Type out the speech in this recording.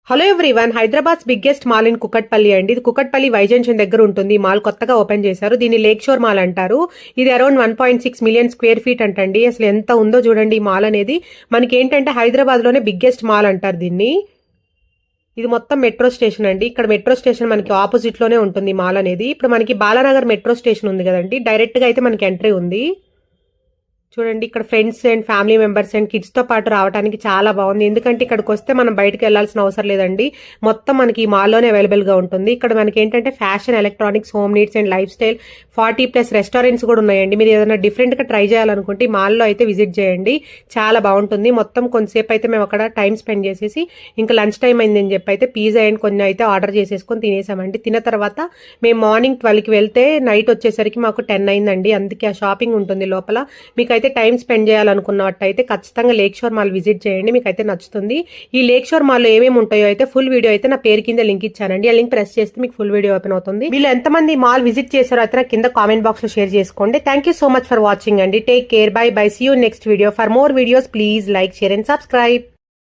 Hello everyone, Hyderabad biggest mall in Kukatpally అండి. ఇది Kukatpally Y junction దగ్గర ఉంటుంది. ఈ మాల్ కొత్తగా ఓపెన్ చేశారు. దీన్ని లేక్ షోర్ మాల్ అంటారు. ఇది అరౌండ్ 1.6 మిలియన్ స్క్వేర్ ఫీట్ అంటండి. అసలు ఎంత ఉందో చూడండి ఈ మాల్ అనేది. మనకి ఏంటంటే హైదరాబాద్ లోనే బిగ్గెస్ట్ మాల్ అంటారు దీన్ని. ఇది మొత్తం మెట్రో స్టేషన్ అండి. ఇక్కడ మెట్రో స్టేషన్ మనకి ఆపోజిట్ లోనే ఉంటుంది మాల్ అనేది. ఇప్పుడు మనకి బాలానగర్ మెట్రో స్టేషన్ ఉంది కదండి, డైరెక్ట్ గా అయితే మనకి ఎంట్రీ ఉంది. చూడండి, ఇక్కడ friends and family members and kids తో పాటు రావడానికి చాలా బాగుంది. ఎందుకంటే ఇక్కడికి వస్తే మనం బయటకు వెళ్లాల్సిన అవసరం లేదండి. మొత్తం మనకి ఈ మాల్లోనే అవైలబుల్ గా ఉంటుంది. ఇక్కడ మనకి ఏంటంటే fashion, electronics, home needs and life style 40+ restaurants కూడా ఉన్నాయండి. మీరు ఏదైనా డిఫరెంట్ గా ట్రై చేయాలనుకుంటే ఈ మాల్లో అయితే విజిట్ చేయండి, చాలా బాగుంటుంది. మొత్తం కొంతసేపు అయితే మేము అక్కడ టైం స్పెండ్ చేసేసి ఇంకా లంచ్ టైం అయిందని చెప్పి అయితే పిజ్జా అండ్ కొన్ని అయితే ఆర్డర్ చేసేసుకొని తినేసామండి. తిన్న తర్వాత మేము మార్నింగ్ 12కి వెళ్తే నైట్ వచ్చేసరికి మాకు 10 అయిందండి. అందుకే ఆ షాపింగ్ ఉంటుంది లోపల. మీకు అయితే టైం స్పెండ్ చేయాలనుకున్నట్టయితే ఖచ్చితంగా లేక్ షోర్ మాల్ విజిట్ చేయండి, మీకు అయితే నచ్చుతుంది. ఈ లేక్ షోర్ మాల్ లో ఏమేమి ఉంటాయో అయితే ఫుల్ వీడియో అయితే నా పేరు కింద లింక్ ఇచ్చానండి. ఆ లింక్ ప్రెస్ చేస్తే మీకు ఫుల్ వీడియో ఓపెన్ అవుతుంది. వీళ్ళు ఎంతమంది మాల్ విజిట్ చేశారో అయితే కింద కామెంట్ బాక్స్ లో షేర్ చేసుకోండి. Thank you so much for watching అండి. Take care, bye bye, see you next video. For more videos please like, share and subscribe.